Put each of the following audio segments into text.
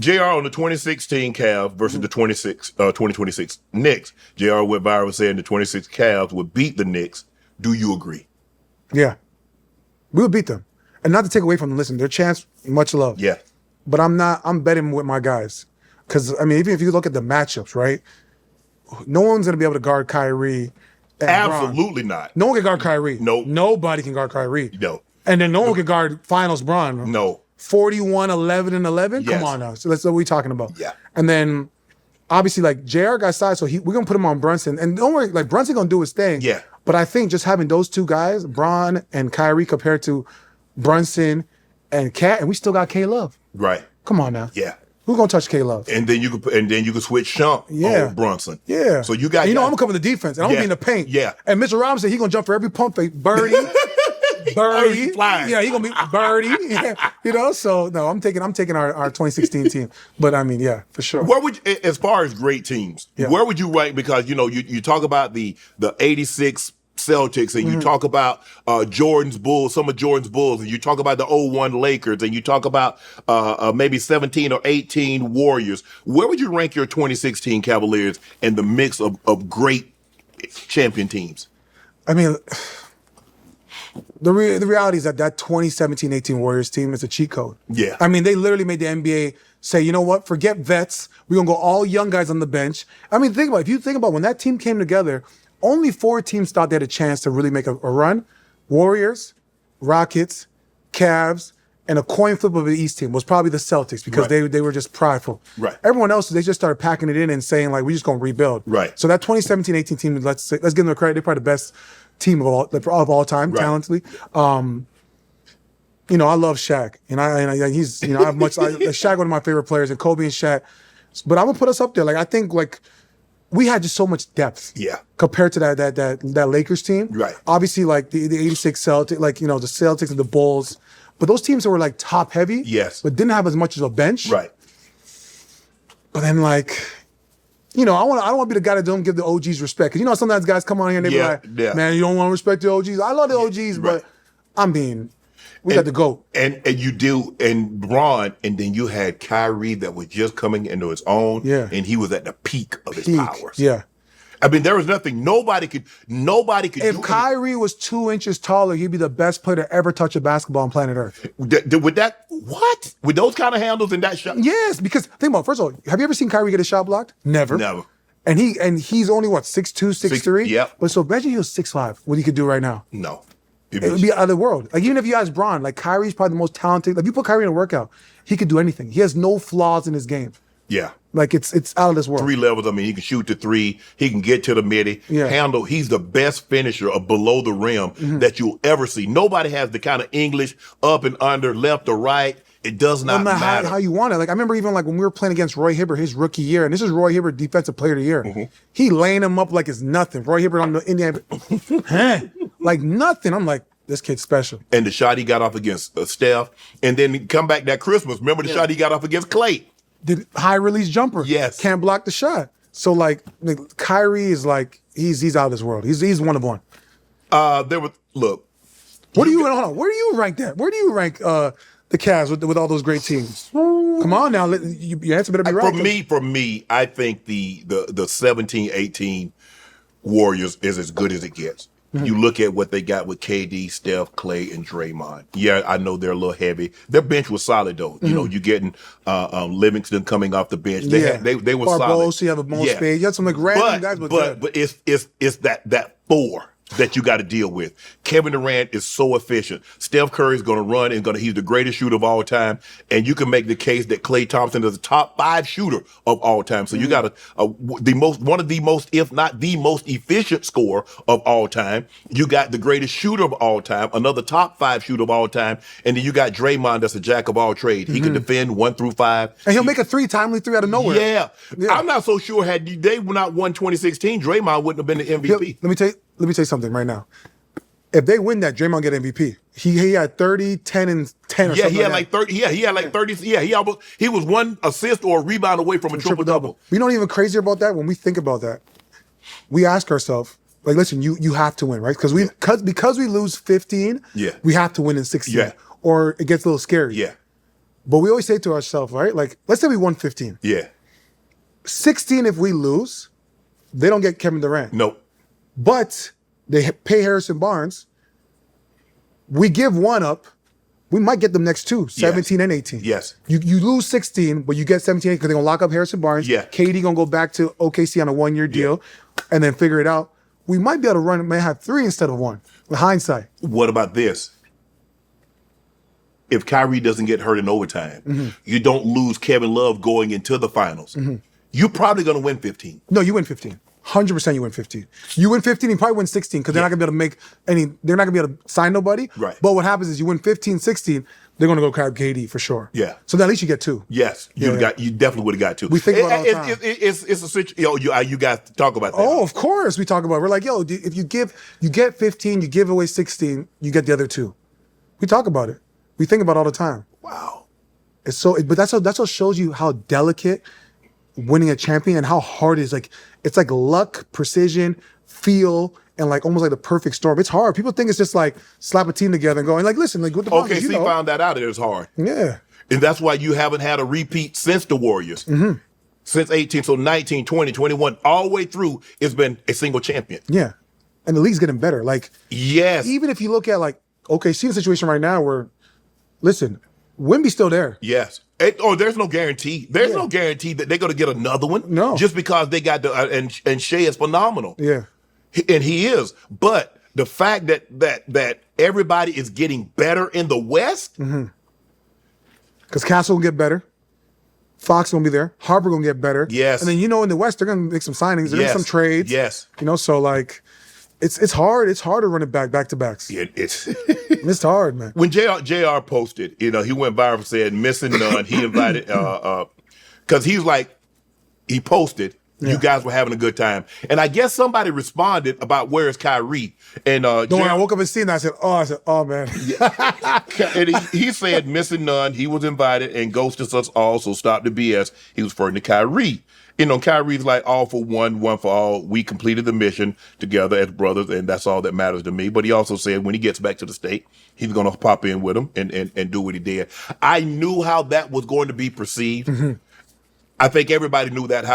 JR on the 2016 Cavs versus the 2026 Knicks. JR went viral saying the 26 Cavs would beat the Knicks. Do you agree? Yeah. We would beat them. And not to take away from them, listen, their chance, much love. Yeah. But I'm betting with my guys. Because, I mean, even if you look at the matchups, right? No one's going to be able to guard Kyrie. Absolutely not. No one can guard Kyrie. No. Nobody can guard Kyrie. No. And then no one can guard Finals Bron. No. 41, 11, and 11? Yes. Come on now. So that's what we're talking about. Yeah. And then, obviously, like, JR got size, so we're going to put him on Brunson. And don't worry, like, Brunson going to do his thing. Yeah. But I think just having those two guys, Bron and Kyrie, compared to Brunson and Cat, and we still got K-Love. Right. Come on now. Yeah. Who's gonna touch K-Love? And then you could switch Shump on Brunson. Yeah. So you got. And I'm gonna cover the defense, and I'm gonna be in the paint. Yeah. And Mitchell Robinson, he gonna jump for every pump fake. Birdie. He's flying. Yeah, he gonna be Birdie. Yeah. So no, I'm taking our 2016 team. But I mean, yeah, for sure. Where would you, as far as great teams, where would you rank? Because you talk about the 86 Celtics, and you talk about Jordan's Bulls, some of Jordan's Bulls, and you talk about the 01 Lakers, and you talk about maybe 17 or 18 Warriors. Where would you rank your 2016 Cavaliers in the mix of great champion teams? I mean, the reality is that 2017-18 Warriors team is a cheat code. Yeah. I mean, they literally made the NBA say, you know what, forget vets. We're going to go all young guys on the bench. I mean, if you think about when that team came together, only 4 teams thought they had a chance to really make a run. Warriors, Rockets, Cavs, and a coin flip of the East team was probably the Celtics because they were just prideful. Right. Everyone else, they just started packing it in and saying, like, we're just going to rebuild. Right. So that 2017-18 team, let's give them the credit. They're probably the best team of all time, talentedly. I love Shaq. And he's, I have much, Shaq, one of my favorite players, and Kobe and Shaq. But I'm going to put us up there. Like, I think, like, we had just so much depth. Yeah. Compared to that Lakers team. Right. Obviously, like the 86 Celtics, like, the Celtics and the Bulls. But those teams that were like top heavy. Yes. But didn't have as much as a bench. Right. But then, like, I don't want to be the guy that don't give the OGs respect. Because, sometimes guys come on here and they be like, man, you don't want to respect the OGs. I love the OGs, but we got the GOAT. And you do, and Bron, and then you had Kyrie that was just coming into his own. Yeah. And he was at the peak of his powers. Yeah. I mean, there was nothing, nobody could If Kyrie was 2 inches taller, he'd be the best player to ever touch a basketball on planet Earth. With that, what? With those kind of handles and that shot? Yes, because think about it. First of all, have you ever seen Kyrie get a shot blocked? Never. And he's only what, 6'2", 6'3"? Yeah. But so imagine he was 6'5", what he could do right now. No. It would be out of the world. Like, even if you ask Bron, like, Kyrie's probably the most talented. Like, if you put Kyrie in a workout, he could do anything. He has no flaws in his game. Yeah. Like, it's out of this world. 3 levels. I mean, he can shoot the 3. He can get to the midi. Yeah. Handle. He's the best finisher of below the rim that you'll ever see. Nobody has the kind of English up and under, left or right. It does not matter. How you want it. Like, I remember even like when we were playing against Roy Hibbert his rookie year, and this is Roy Hibbert Defensive Player of the Year. He laying him up like it's nothing. Roy Hibbert on the Indiana, like nothing. I'm like, this kid's special. And the shot he got off against Steph, and then come back that Christmas. Remember the shot he got off against Clay? The high release jumper. Yes. Can't block the shot. So like Kyrie is like, he's out of this world. He's one of one. Where do you rank that? Where do you rank the Cavs with all those great teams? Come on now, your answer better be right. For me, I think the 17-18 Warriors is as good as it gets. You look at what they got with KD, Steph, Clay, and Draymond. Yeah, I know they're a little heavy. Their bench was solid though. You're getting Livingston coming off the bench. They were solid. You have a Mo Spade. You had some like random guys, but it's that 4 that you got to deal with. Kevin Durant is so efficient. Steph Curry is going to run and he's the greatest shooter of all time. And you can make the case that Klay Thompson is the top 5 shooter of all time. So you got one of the most, if not the most efficient scorer of all time. You got the greatest shooter of all time, another top 5 shooter of all time. And then you got Draymond that's a jack of all trades. He can defend 1 through 5. And he'll make a 3 timely 3 out of nowhere. Yeah. I'm not so sure had they not won 2016, Draymond wouldn't have been the MVP. Let me tell you something right now. If they win that, Draymond get MVP. He had 30, 10, and 10 or something. He had like 30. Yeah, he had like 30. Yeah, he was 1 assist or a rebound away from a triple-double. You know what even crazier about that? When we think about that, we ask ourselves, like, listen, you have to win, right? Because we lose 15, we have to win in 16. Yeah. Or it gets a little scary. Yeah. But we always say to ourselves, right? Like, let's say we won 15. Yeah. 16 if we lose, they don't get Kevin Durant. Nope. But they pay Harrison Barnes. We give one up. We might get them next two, 17 and 18. Yes. You lose 16, but you get 17 because they're going to lock up Harrison Barnes. Yeah. KD going to go back to OKC on a 1-year deal and then figure it out. We might be able to run, may have 3 instead of 1 with hindsight. What about this? If Kyrie doesn't get hurt in overtime, you don't lose Kevin Love going into the finals. You're probably going to win 15. No, you win 15. 100% you win 15. You win 15, you probably win 16 because they're not going to be able to make any, they're not going to be able to sign nobody. Right. But what happens is you win 15, 16, they're going to go grab KD for sure. Yeah. So then at least you get 2. Yes. You definitely would have got 2. We think about it all the time. It's a situation, you guys talk about that. Oh, of course we talk about it. We're like, yo, if you get 15, you give away 16, you get the other 2. We talk about it. We think about it all the time. Wow. It's so, but that's what shows you how delicate winning a champion and how hard it is. Like, it's like luck, precision, feel, and like almost like the perfect storm. It's hard. People think it's just like slap a team together and going like, listen, like what the fuck, OKC found that out. It was hard. Yeah. And that's why you haven't had a repeat since the Warriors. Since 18, so 19, 20, 21, all the way through, it's been a single champion. Yeah. And the league's getting better. Like, yes. Even if you look at like, okay, see the situation right now where, listen, Wemby's still there. Yes. There's no guarantee. There's no guarantee that they're going to get another one. No. Just because they got the and Shea is phenomenal. Yeah. And he is. But the fact that everybody is getting better in the West. Because Castle will get better. Fox gonna be there. Harper gonna get better. Yes. And then in the West they're gonna make some signings. They're gonna make some trades. Yes. So like, it's hard. It's hard to run it back to backs. It's hard, man. When JR posted, he went viral and said missing none. He invited because he posted. You guys were having a good time, and I guess somebody responded about where is Kyrie, and when I woke up and seen that, I said, oh man. And he said missing none. He was invited and ghosted us all. So stop the BS. He was referring to Kyrie. Kyrie's like all for one for all. We completed the mission together as brothers, and that's all that matters to me. But he also said when he gets back to the state, he's going to pop in with him and do what he did. I knew how that was going to be perceived. I think everybody knew that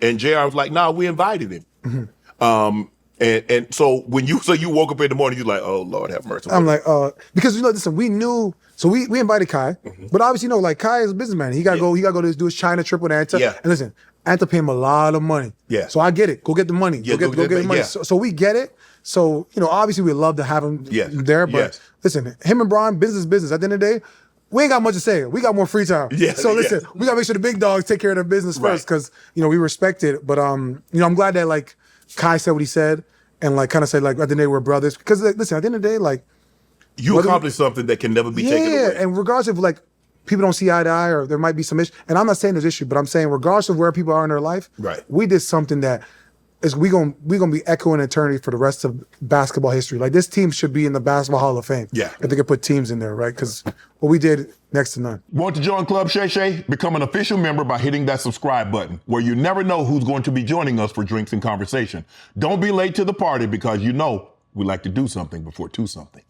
and JR was like, nah, we invited him. And so when you woke up in the morning, you're like, oh Lord, have mercy. I'm like, because listen, we knew, so we invited Kai, but obviously like Kai is a businessman. He gotta go do his China trip with Anta. Yeah. And listen, Anta paid him a lot of money. Yeah. So I get it. Go get the money. Yeah, go get the money. yeah. So we get it. So obviously we'd love to have him there, but listen, him and Bron, business. At the end of the day, we ain't got much to say. We got more free time. Yeah, so listen, we gotta make sure the big dogs take care of their business first, because we respect it. But I'm glad that like Kai said what he said, and like kind of said like at the end of the day we're brothers. Because like, listen, at the end of the day, like you accomplished something that can never be taken away. Yeah, and regardless of like people don't see eye to eye or there might be some issue, and I'm not saying there's issue, but I'm saying regardless of where people are in their life, we did something that is we gonna be echoing eternity for the rest of basketball history. Like this team should be in the Basketball Hall of Fame. Yeah. If they could put teams in there, right? Because what we did, next to none. Want to join Club Shay Shay? Become an official member by hitting that subscribe button, where you never know who's going to be joining us for drinks and conversation. Don't be late to the party because we like to do something before 2 something.